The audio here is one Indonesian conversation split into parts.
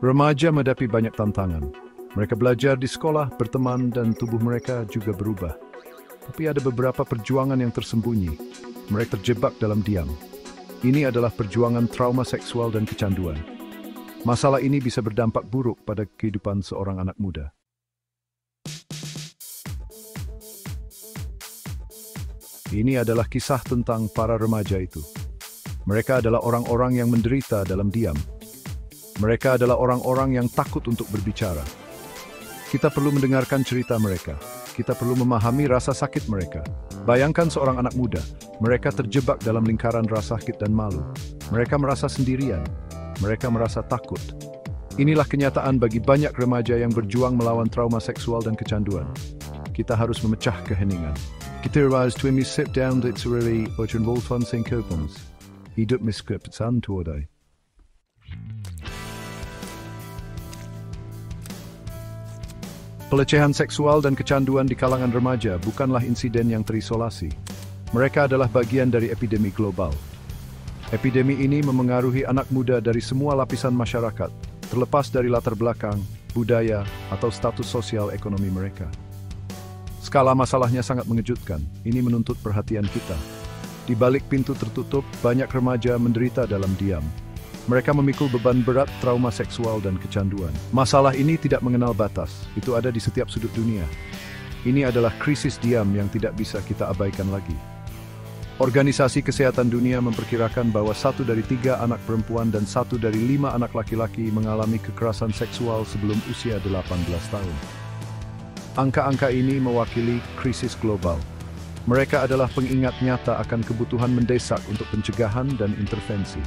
Remaja menghadapi banyak tantangan. Mereka belajar di sekolah, berteman, dan tubuh mereka juga berubah. Tapi ada beberapa perjuangan yang tersembunyi. Mereka terjebak dalam diam. Ini adalah perjuangan trauma seksual dan kecanduan. Masalah ini bisa berdampak buruk pada kehidupan seorang anak muda. Ini adalah kisah tentang para remaja itu. Mereka adalah orang-orang yang menderita dalam diam. Mereka adalah orang-orang yang takut untuk berbicara. Kita perlu mendengarkan cerita mereka. Kita perlu memahami rasa sakit mereka. Bayangkan seorang anak muda. Mereka terjebak dalam lingkaran rasa sakit dan malu. Mereka merasa sendirian. Mereka merasa takut. Inilah kenyataan bagi banyak remaja yang berjuang melawan trauma seksual dan kecanduan. Kita harus memecah keheningan. Kita harus sit down it's really involved kopens. Hidup miskepsan tuodai. Pelecehan seksual dan kecanduan di kalangan remaja bukanlah insiden yang terisolasi. Mereka adalah bagian dari epidemi global. Epidemi ini memengaruhi anak muda dari semua lapisan masyarakat, terlepas dari latar belakang, budaya, atau status sosial ekonomi mereka. Skala masalahnya sangat mengejutkan. Ini menuntut perhatian kita. Di balik pintu tertutup, banyak remaja menderita dalam diam. Mereka memikul beban berat trauma seksual dan kecanduan. Masalah ini tidak mengenal batas. Itu ada di setiap sudut dunia. Ini adalah krisis diam yang tidak bisa kita abaikan lagi. Organisasi Kesehatan Dunia memperkirakan bahwa 1 dari 3 anak perempuan dan 1 dari 5 anak laki-laki mengalami kekerasan seksual sebelum usia 18 tahun. Angka-angka ini mewakili krisis global. Mereka adalah pengingat nyata akan kebutuhan mendesak untuk pencegahan dan intervensi.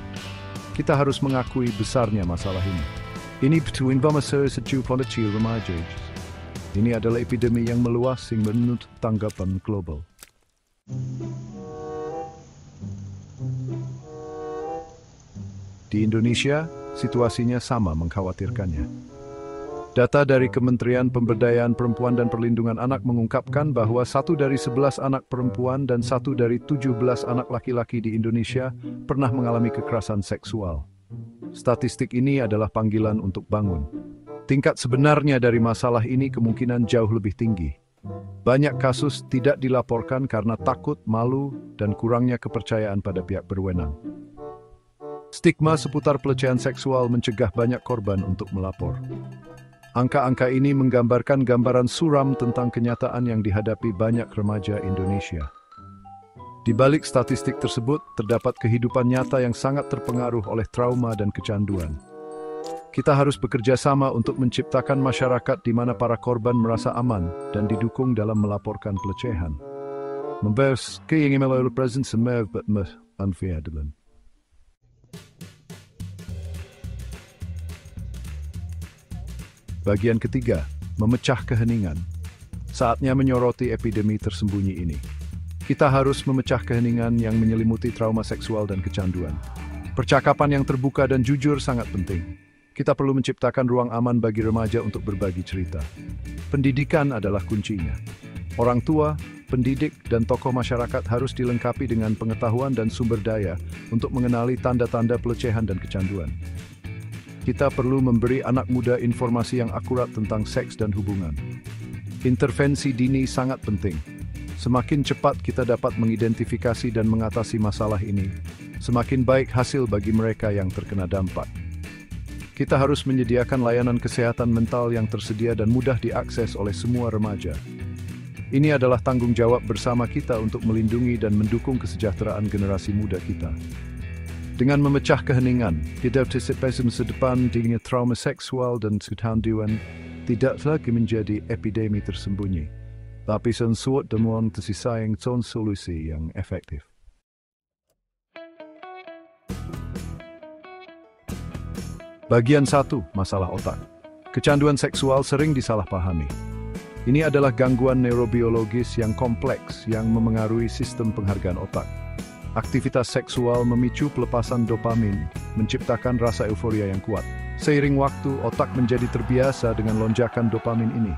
Kita harus mengakui besarnya masalah ini. Ini remaja. Ini adalah epidemi yang meluas yang menuntut tanggapan global. Di Indonesia, situasinya sama mengkhawatirkannya. Data dari Kementerian Pemberdayaan Perempuan dan Perlindungan Anak mengungkapkan bahwa 1 dari 11 anak perempuan dan 1 dari 17 anak laki-laki di Indonesia pernah mengalami kekerasan seksual. Statistik ini adalah panggilan untuk bangun. Tingkat sebenarnya dari masalah ini kemungkinan jauh lebih tinggi. Banyak kasus tidak dilaporkan karena takut, malu, dan kurangnya kepercayaan pada pihak berwenang. Stigma seputar pelecehan seksual mencegah banyak korban untuk melapor. Angka-angka ini menggambarkan gambaran suram tentang kenyataan yang dihadapi banyak remaja Indonesia. Di balik statistik tersebut, terdapat kehidupan nyata yang sangat terpengaruh oleh trauma dan kecanduan. Kita harus bekerja sama untuk menciptakan masyarakat di mana para korban merasa aman dan didukung dalam melaporkan pelecehan. Members keinginan melalui presence unfairdelan. Bagian ketiga, memecah keheningan. Saatnya menyoroti epidemi tersembunyi ini. Kita harus memecah keheningan yang menyelimuti trauma seksual dan kecanduan. Percakapan yang terbuka dan jujur sangat penting. Kita perlu menciptakan ruang aman bagi remaja untuk berbagi cerita. Pendidikan adalah kuncinya. Orang tua, pendidik, dan tokoh masyarakat harus dilengkapi dengan pengetahuan dan sumber daya untuk mengenali tanda-tanda pelecehan dan kecanduan. Kita perlu memberi anak muda informasi yang akurat tentang seks dan hubungan. Intervensi dini sangat penting. Semakin cepat kita dapat mengidentifikasi dan mengatasi masalah ini, semakin baik hasil bagi mereka yang terkena dampak. Kita harus menyediakan layanan kesehatan mental yang tersedia dan mudah diakses oleh semua remaja. Ini adalah tanggung jawab bersama kita untuk melindungi dan mendukung kesejahteraan generasi muda kita. Dengan memecah keheningan, tidak antisipasi masa depan dengan trauma seksual dan kecanduan tidak lagi menjadi epidemi tersembunyi, tapi sesuatu dengan tersisayang solusi yang efektif. Bagian 1, masalah otak. Kecanduan seksual sering disalahpahami. Ini adalah gangguan neurobiologis yang kompleks yang memengaruhi sistem penghargaan otak. Aktivitas seksual memicu pelepasan dopamin, menciptakan rasa euforia yang kuat. Seiring waktu, otak menjadi terbiasa dengan lonjakan dopamin ini.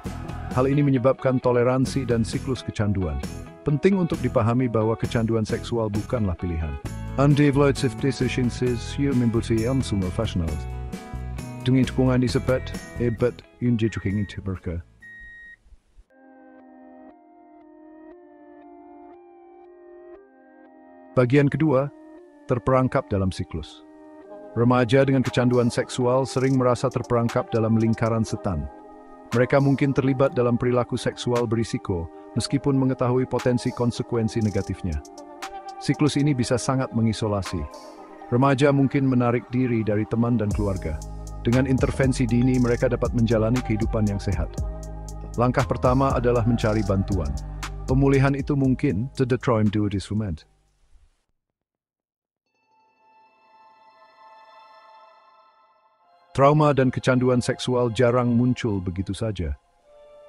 Hal ini menyebabkan toleransi dan siklus kecanduan. Penting untuk dipahami bahwa kecanduan seksual bukanlah pilihan. Undeveloped deficiencies human professionals. dengan dukungan disebut hebat yang jatuhin itu mereka. Bagian kedua, terperangkap dalam siklus. Remaja dengan kecanduan seksual sering merasa terperangkap dalam lingkaran setan. Mereka mungkin terlibat dalam perilaku seksual berisiko, meskipun mengetahui potensi konsekuensi negatifnya. Siklus ini bisa sangat mengisolasi. Remaja mungkin menarik diri dari teman dan keluarga. Dengan intervensi dini, mereka dapat menjalani kehidupan yang sehat. Langkah pertama adalah mencari bantuan. Pemulihan itu mungkin tidak do this moment. Trauma dan kecanduan seksual jarang muncul begitu saja.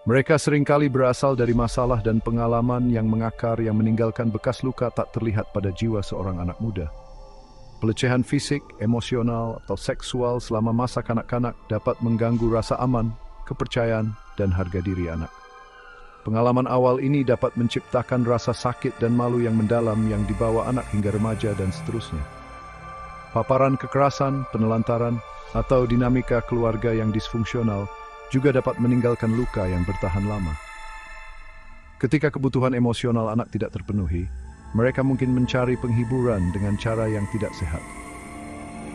Mereka seringkali berasal dari masalah dan pengalaman yang mengakar yang meninggalkan bekas luka tak terlihat pada jiwa seorang anak muda. Pelecehan fisik, emosional, atau seksual selama masa kanak-kanak dapat mengganggu rasa aman, kepercayaan, dan harga diri anak. Pengalaman awal ini dapat menciptakan rasa sakit dan malu yang mendalam yang dibawa anak hingga remaja dan seterusnya. Paparan kekerasan, penelantaran, atau dinamika keluarga yang disfungsional juga dapat meninggalkan luka yang bertahan lama. Ketika kebutuhan emosional anak tidak terpenuhi, mereka mungkin mencari penghiburan dengan cara yang tidak sehat.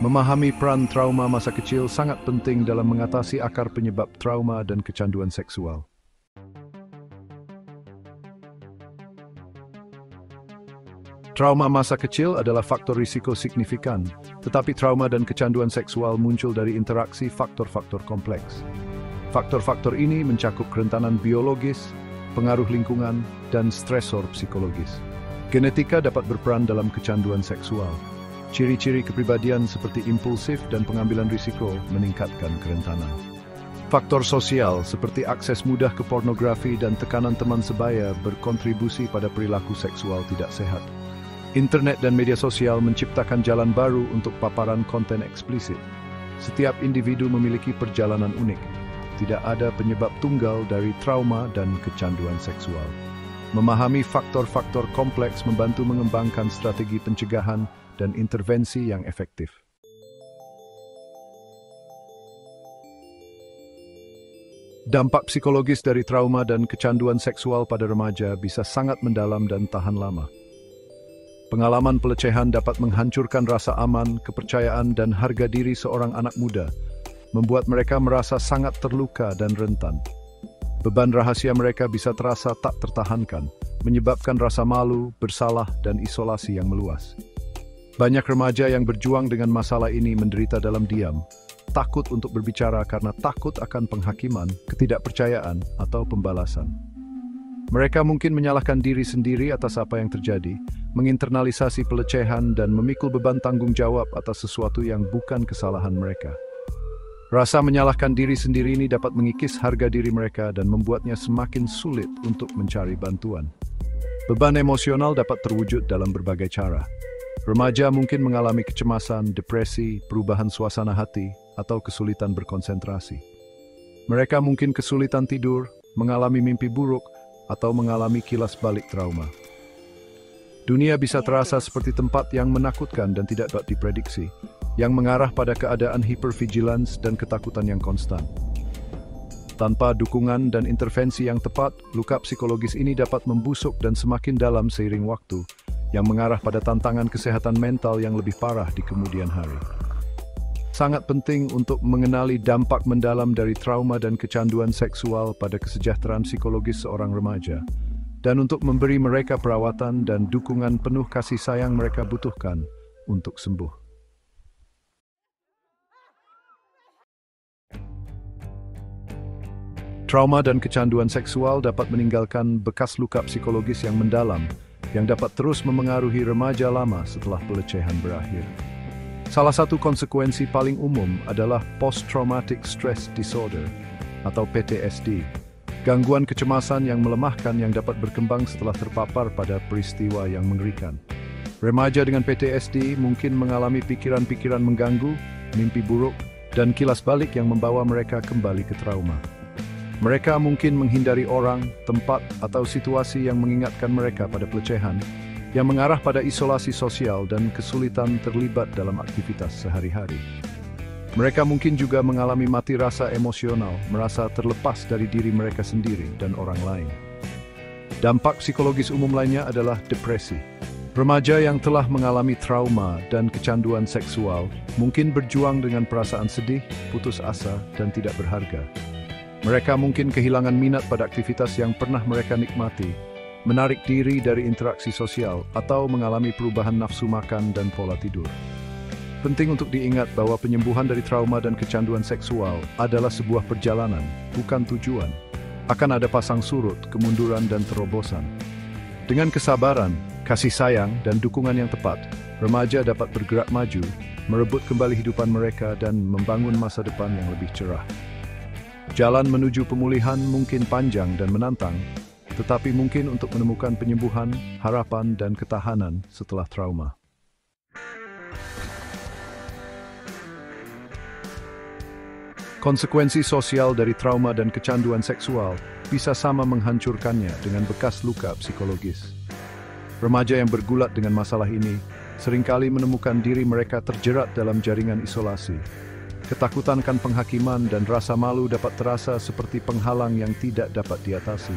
Memahami peran trauma masa kecil sangat penting dalam mengatasi akar penyebab trauma dan kecanduan seksual. Trauma masa kecil adalah faktor risiko signifikan, tetapi trauma dan kecanduan seksual muncul dari interaksi faktor-faktor kompleks. Faktor-faktor ini mencakup kerentanan biologis, pengaruh lingkungan, dan stresor psikologis. Genetika dapat berperan dalam kecanduan seksual. Ciri-ciri kepribadian seperti impulsif dan pengambilan risiko meningkatkan kerentanan. Faktor sosial seperti akses mudah ke pornografi dan tekanan teman sebaya berkontribusi pada perilaku seksual tidak sehat. Internet dan media sosial menciptakan jalan baru untuk paparan konten eksplisit. Setiap individu memiliki perjalanan unik. Tidak ada penyebab tunggal dari trauma dan kecanduan seksual. Memahami faktor-faktor kompleks membantu mengembangkan strategi pencegahan dan intervensi yang efektif. Dampak psikologis dari trauma dan kecanduan seksual pada remaja bisa sangat mendalam dan tahan lama. Pengalaman pelecehan dapat menghancurkan rasa aman, kepercayaan, dan harga diri seorang anak muda, membuat mereka merasa sangat terluka dan rentan. Beban rahasia mereka bisa terasa tak tertahankan, menyebabkan rasa malu, bersalah, dan isolasi yang meluas. Banyak remaja yang berjuang dengan masalah ini menderita dalam diam, takut untuk berbicara karena takut akan penghakiman, ketidakpercayaan, atau pembalasan. Mereka mungkin menyalahkan diri sendiri atas apa yang terjadi, menginternalisasi pelecehan, dan memikul beban tanggung jawab atas sesuatu yang bukan kesalahan mereka. Rasa menyalahkan diri sendiri ini dapat mengikis harga diri mereka dan membuatnya semakin sulit untuk mencari bantuan. Beban emosional dapat terwujud dalam berbagai cara. Remaja mungkin mengalami kecemasan, depresi, perubahan suasana hati, atau kesulitan berkonsentrasi. Mereka mungkin kesulitan tidur, mengalami mimpi buruk, atau mengalami kilas balik trauma. Dunia bisa terasa seperti tempat yang menakutkan dan tidak dapat diprediksi, yang mengarah pada keadaan hypervigilance dan ketakutan yang konstan. Tanpa dukungan dan intervensi yang tepat, luka psikologis ini dapat membusuk dan semakin dalam seiring waktu, yang mengarah pada tantangan kesehatan mental yang lebih parah di kemudian hari. Sangat penting untuk mengenali dampak mendalam dari trauma dan kecanduan seksual pada kesejahteraan psikologis seorang remaja, dan untuk memberi mereka perawatan dan dukungan penuh kasih sayang mereka butuhkan untuk sembuh. Trauma dan kecanduan seksual dapat meninggalkan bekas luka psikologis yang mendalam, yang dapat terus memengaruhi remaja lama setelah pelecehan berakhir. Salah satu konsekuensi paling umum adalah Post-Traumatic Stress Disorder atau PTSD, gangguan kecemasan yang melemahkan yang dapat berkembang setelah terpapar pada peristiwa yang mengerikan. Remaja dengan PTSD mungkin mengalami pikiran-pikiran mengganggu, mimpi buruk, dan kilas balik yang membawa mereka kembali ke trauma. Mereka mungkin menghindari orang, tempat, atau situasi yang mengingatkan mereka pada pelecehan, yang mengarah pada isolasi sosial dan kesulitan terlibat dalam aktivitas sehari-hari. Mereka mungkin juga mengalami mati rasa emosional, merasa terlepas dari diri mereka sendiri dan orang lain. Dampak psikologis umum lainnya adalah depresi. Remaja yang telah mengalami trauma dan kecanduan seksual mungkin berjuang dengan perasaan sedih, putus asa, dan tidak berharga. Mereka mungkin kehilangan minat pada aktivitas yang pernah mereka nikmati, menarik diri dari interaksi sosial, atau mengalami perubahan nafsu makan dan pola tidur. Penting untuk diingat bahwa penyembuhan dari trauma dan kecanduan seksual adalah sebuah perjalanan, bukan tujuan. Akan ada pasang surut, kemunduran, dan terobosan. Dengan kesabaran, kasih sayang, dan dukungan yang tepat, remaja dapat bergerak maju, merebut kembali hidupan mereka, dan membangun masa depan yang lebih cerah. Jalan menuju pemulihan mungkin panjang dan menantang, tetapi mungkin untuk menemukan penyembuhan, harapan, dan ketahanan setelah trauma. Konsekuensi sosial dari trauma dan kecanduan seksual bisa sama menghancurkannya dengan bekas luka psikologis. Remaja yang bergulat dengan masalah ini seringkali menemukan diri mereka terjerat dalam jaringan isolasi. Ketakutan akan penghakiman dan rasa malu dapat terasa seperti penghalang yang tidak dapat diatasi.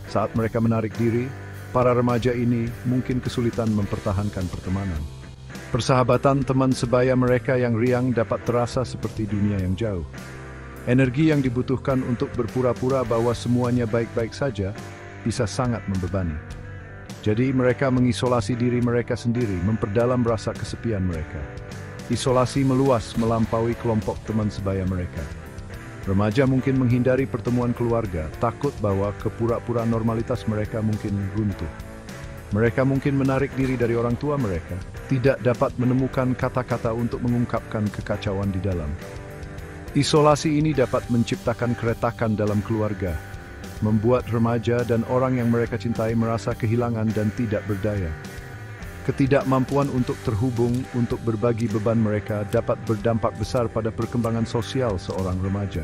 Saat mereka menarik diri, para remaja ini mungkin kesulitan mempertahankan pertemanan. Persahabatan teman sebaya mereka yang riang dapat terasa seperti dunia yang jauh. Energi yang dibutuhkan untuk berpura-pura bahwa semuanya baik-baik saja bisa sangat membebani. Jadi mereka mengisolasi diri mereka sendiri, memperdalam rasa kesepian mereka. Isolasi meluas melampaui kelompok teman sebaya mereka. Remaja mungkin menghindari pertemuan keluarga, takut bahwa kepura-puraan normalitas mereka mungkin runtuh. Mereka mungkin menarik diri dari orang tua mereka, tidak dapat menemukan kata-kata untuk mengungkapkan kekacauan di dalam. Isolasi ini dapat menciptakan keretakan dalam keluarga, membuat remaja dan orang yang mereka cintai merasa kehilangan dan tidak berdaya. Ketidakmampuan untuk terhubung, untuk berbagi beban mereka dapat berdampak besar pada perkembangan sosial seorang remaja.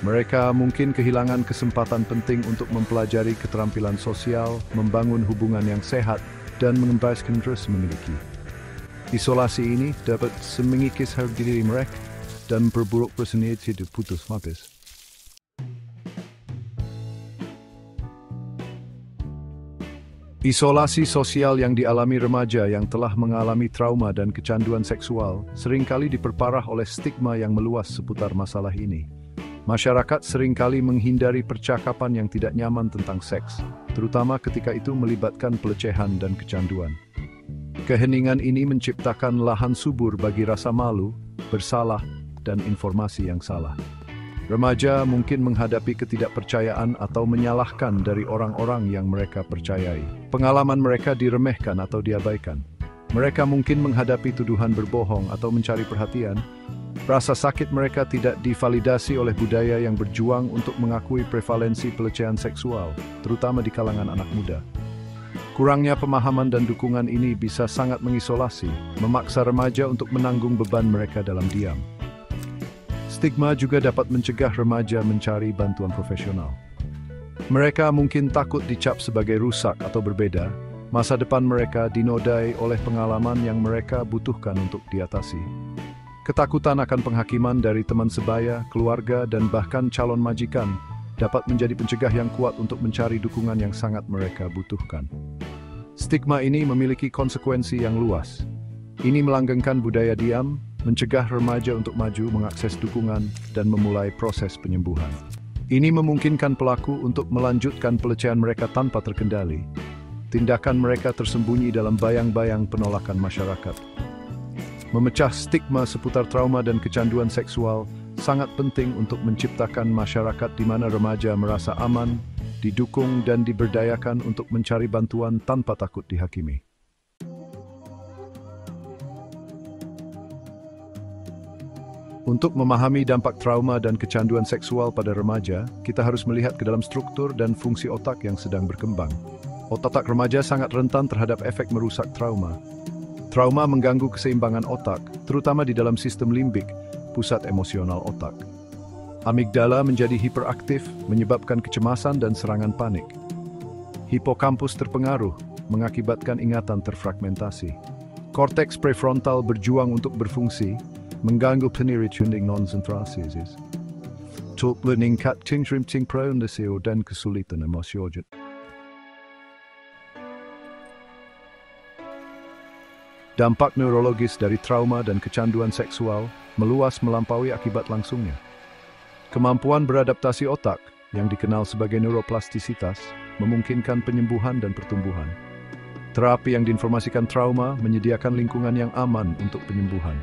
Mereka mungkin kehilangan kesempatan penting untuk mempelajari keterampilan sosial, membangun hubungan yang sehat, dan mengembangkan terus memiliki. Isolasi ini dapat mengikis harga diri mereka dan memperburuk perasaan hidup putus habis. Isolasi sosial yang dialami remaja yang telah mengalami trauma dan kecanduan seksual seringkali diperparah oleh stigma yang meluas seputar masalah ini. Masyarakat seringkali menghindari percakapan yang tidak nyaman tentang seks, terutama ketika itu melibatkan pelecehan dan kecanduan. Keheningan ini menciptakan lahan subur bagi rasa malu, bersalah, dan informasi yang salah. Remaja mungkin menghadapi ketidakpercayaan atau menyalahkan dari orang-orang yang mereka percayai. Pengalaman mereka diremehkan atau diabaikan. Mereka mungkin menghadapi tuduhan berbohong atau mencari perhatian. Rasa sakit mereka tidak divalidasi oleh budaya yang berjuang untuk mengakui prevalensi pelecehan seksual, terutama di kalangan anak muda. Kurangnya pemahaman dan dukungan ini bisa sangat mengisolasi, memaksa remaja untuk menanggung beban mereka dalam diam. Stigma juga dapat mencegah remaja mencari bantuan profesional. Mereka mungkin takut dicap sebagai rusak atau berbeda. Masa depan mereka dinodai oleh pengalaman yang mereka butuhkan untuk diatasi. Ketakutan akan penghakiman dari teman sebaya, keluarga, dan bahkan calon majikan dapat menjadi pencegah yang kuat untuk mencari dukungan yang sangat mereka butuhkan. Stigma ini memiliki konsekuensi yang luas. Ini melanggengkan budaya diam, mencegah remaja untuk maju, mengakses dukungan, dan memulai proses penyembuhan. Ini memungkinkan pelaku untuk melanjutkan pelecehan mereka tanpa terkendali. Tindakan mereka tersembunyi dalam bayang-bayang penolakan masyarakat. Memecah stigma seputar trauma dan kecanduan seksual sangat penting untuk menciptakan masyarakat di mana remaja merasa aman, didukung, dan diberdayakan untuk mencari bantuan tanpa takut dihakimi. Untuk memahami dampak trauma dan kecanduan seksual pada remaja, kita harus melihat ke dalam struktur dan fungsi otak yang sedang berkembang. Otak remaja sangat rentan terhadap efek merusak trauma. Trauma mengganggu keseimbangan otak, terutama di dalam sistem limbik, pusat emosional otak. Amigdala menjadi hiperaktif, menyebabkan kecemasan dan serangan panik. Hipokampus terpengaruh, mengakibatkan ingatan terfragmentasi. Korteks prefrontal berjuang untuk berfungsi, mengganggu peniricunding konsentrasi, meningkatkan rinting pronasio dan kesulitan emosi. Dampak neurologis dari trauma dan kecanduan seksual meluas melampaui akibat langsungnya. Kemampuan beradaptasi otak, yang dikenal sebagai neuroplastisitas, memungkinkan penyembuhan dan pertumbuhan. Terapi yang diinformasikan trauma menyediakan lingkungan yang aman untuk penyembuhan.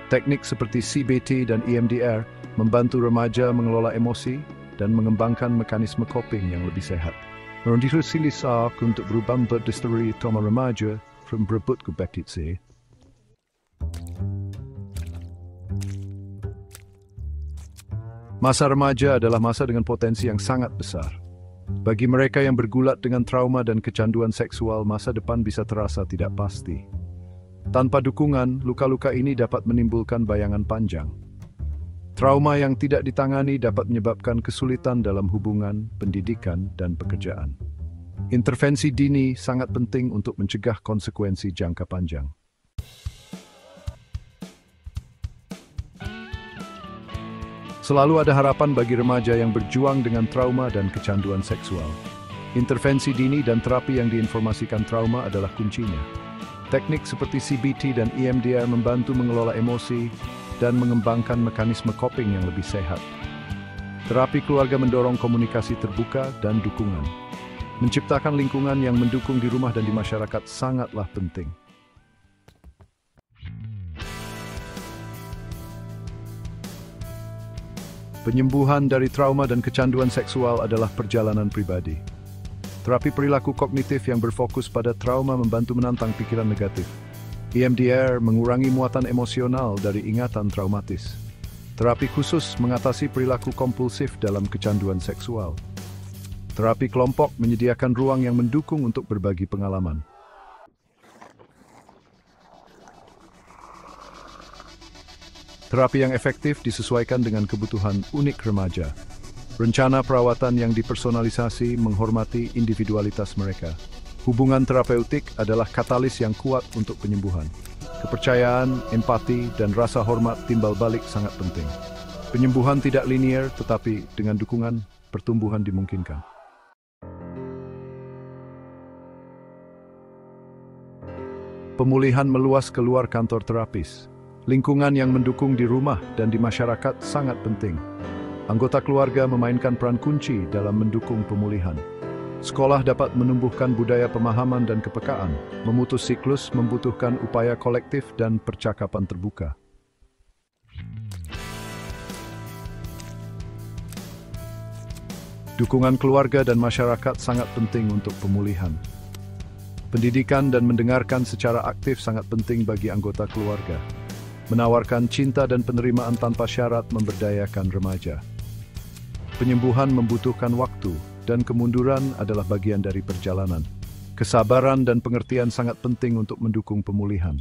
Teknik seperti CBT dan EMDR membantu remaja mengelola emosi dan mengembangkan mekanisme coping yang lebih sehat. Menurut untuk berubah berdisteri trauma remaja from berebut kompetisi. Masa remaja adalah masa dengan potensi yang sangat besar. Bagi mereka yang bergulat dengan trauma dan kecanduan seksual, masa depan bisa terasa tidak pasti. Tanpa dukungan, luka-luka ini dapat menimbulkan bayangan panjang. Trauma yang tidak ditangani dapat menyebabkan kesulitan dalam hubungan, pendidikan, dan pekerjaan. Intervensi dini sangat penting untuk mencegah konsekuensi jangka panjang. Selalu ada harapan bagi remaja yang berjuang dengan trauma dan kecanduan seksual. Intervensi dini dan terapi yang diinformasikan trauma adalah kuncinya. Teknik seperti CBT dan EMDR membantu mengelola emosi dan mengembangkan mekanisme coping yang lebih sehat. Terapi keluarga mendorong komunikasi terbuka dan dukungan. Menciptakan lingkungan yang mendukung di rumah dan di masyarakat sangatlah penting. Penyembuhan dari trauma dan kecanduan seksual adalah perjalanan pribadi. Terapi perilaku kognitif yang berfokus pada trauma membantu menantang pikiran negatif. EMDR mengurangi muatan emosional dari ingatan traumatis. Terapi khusus mengatasi perilaku kompulsif dalam kecanduan seksual. Terapi kelompok menyediakan ruang yang mendukung untuk berbagi pengalaman. Terapi yang efektif disesuaikan dengan kebutuhan unik remaja. Rencana perawatan yang dipersonalisasi menghormati individualitas mereka. Hubungan terapeutik adalah katalis yang kuat untuk penyembuhan. Kepercayaan, empati, dan rasa hormat timbal balik sangat penting. Penyembuhan tidak linier, tetapi dengan dukungan, pertumbuhan dimungkinkan. Pemulihan meluas keluar kantor terapis. Lingkungan yang mendukung di rumah dan di masyarakat sangat penting. Anggota keluarga memainkan peran kunci dalam mendukung pemulihan. Sekolah dapat menumbuhkan budaya pemahaman dan kepekaan. Memutus siklus membutuhkan upaya kolektif dan percakapan terbuka. Dukungan keluarga dan masyarakat sangat penting untuk pemulihan. Pendidikan dan mendengarkan secara aktif sangat penting bagi anggota keluarga. Menawarkan cinta dan penerimaan tanpa syarat memberdayakan remaja. Penyembuhan membutuhkan waktu, dan kemunduran adalah bagian dari perjalanan. Kesabaran dan pengertian sangat penting untuk mendukung pemulihan.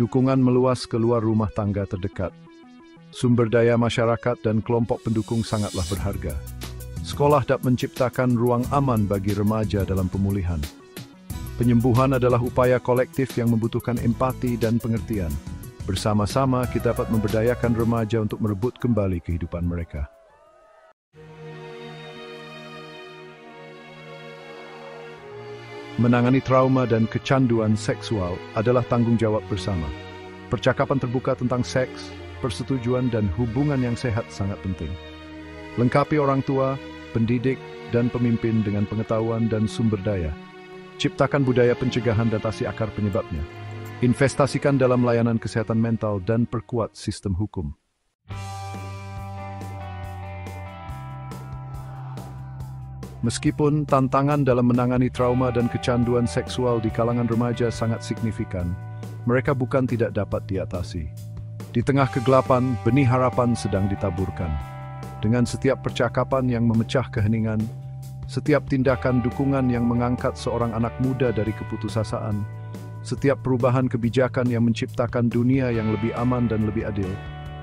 Dukungan meluas keluar rumah tangga terdekat. Sumber daya masyarakat dan kelompok pendukung sangatlah berharga. Sekolah dapat menciptakan ruang aman bagi remaja dalam pemulihan. Penyembuhan adalah upaya kolektif yang membutuhkan empati dan pengertian. Bersama-sama kita dapat memberdayakan remaja untuk merebut kembali kehidupan mereka. Menangani trauma dan kecanduan seksual adalah tanggung jawab bersama. Percakapan terbuka tentang seks, persetujuan, dan hubungan yang sehat sangat penting. Lengkapi orang tua, pendidik, dan pemimpin dengan pengetahuan dan sumber daya. Ciptakan budaya pencegahan dan atasi akar penyebabnya. Investasikan dalam layanan kesehatan mental dan perkuat sistem hukum. Meskipun tantangan dalam menangani trauma dan kecanduan seksual di kalangan remaja sangat signifikan, mereka bukan tidak dapat diatasi. Di tengah kegelapan, benih harapan sedang ditaburkan. Dengan setiap percakapan yang memecah keheningan, setiap tindakan dukungan yang mengangkat seorang anak muda dari keputusasaan, setiap perubahan kebijakan yang menciptakan dunia yang lebih aman dan lebih adil,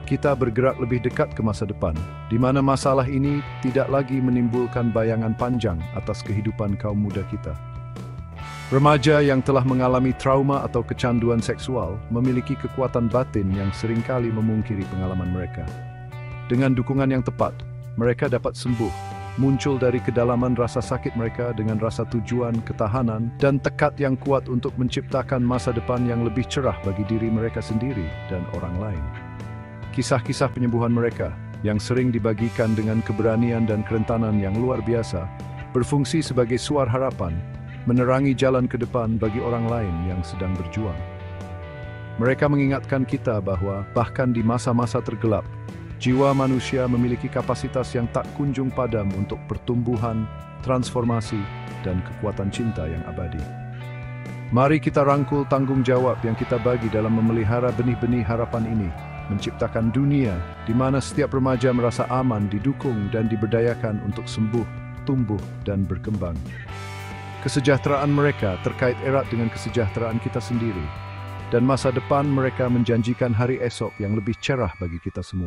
kita bergerak lebih dekat ke masa depan, di mana masalah ini tidak lagi menimbulkan bayangan panjang atas kehidupan kaum muda kita. Remaja yang telah mengalami trauma atau kecanduan seksual memiliki kekuatan batin yang seringkali memungkiri pengalaman mereka. Dengan dukungan yang tepat, mereka dapat sembuh, muncul dari kedalaman rasa sakit mereka dengan rasa tujuan, ketahanan, dan tekad yang kuat untuk menciptakan masa depan yang lebih cerah bagi diri mereka sendiri dan orang lain. Kisah-kisah penyembuhan mereka, yang sering dibagikan dengan keberanian dan kerentanan yang luar biasa, berfungsi sebagai suara harapan, menerangi jalan ke depan bagi orang lain yang sedang berjuang. Mereka mengingatkan kita bahwa bahkan di masa-masa tergelap, jiwa manusia memiliki kapasitas yang tak kunjung padam untuk pertumbuhan, transformasi, dan kekuatan cinta yang abadi. Mari kita rangkul tanggung jawab yang kita bagi dalam memelihara benih-benih harapan ini, menciptakan dunia di mana setiap remaja merasa aman, didukung, dan diberdayakan untuk sembuh, tumbuh, dan berkembang. Kesejahteraan mereka terkait erat dengan kesejahteraan kita sendiri, dan masa depan mereka menjanjikan hari esok yang lebih cerah bagi kita semua.